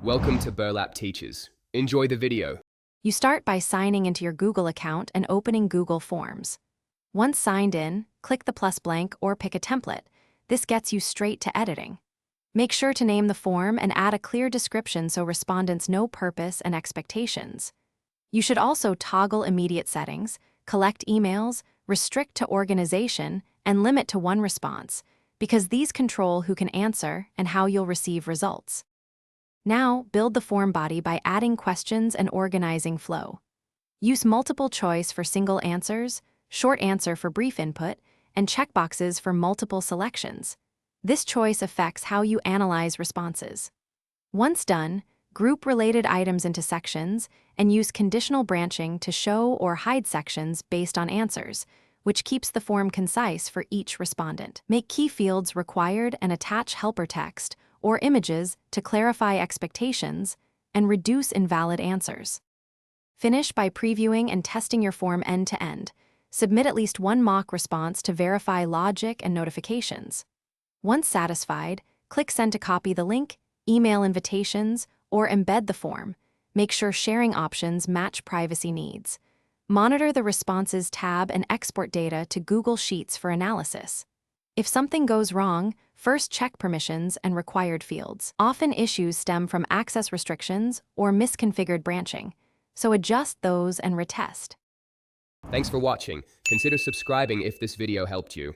Welcome to Burlap Teachers. Enjoy the video. You start by signing into your Google account and opening Google Forms. Once signed in, click the plus blank or pick a template. This gets you straight to editing. Make sure to name the form and add a clear description so respondents know purpose and expectations. You should also toggle immediate settings, collect emails, restrict to organization, and limit to one response, because these control who can answer and how you'll receive results. Now, build the form body by adding questions and organizing flow. Use multiple choice for single answers, short answer for brief input, and checkboxes for multiple selections. This choice affects how you analyze responses. Once done, group related items into sections and use conditional branching to show or hide sections based on answers, which keeps the form concise for each respondent. Make key fields required and attach helper text or images to clarify expectations and reduce invalid answers. Finish by previewing and testing your form end-to-end. Submit at least one mock response to verify logic and notifications. Once satisfied, click Send to copy the link, email invitations, or embed the form. Make sure sharing options match privacy needs. Monitor the Responses tab and export data to Google Sheets for analysis. If something goes wrong, first check permissions and required fields. Often issues stem from access restrictions or misconfigured branching, so adjust those and retest. Thanks for watching. Consider subscribing if this video helped you.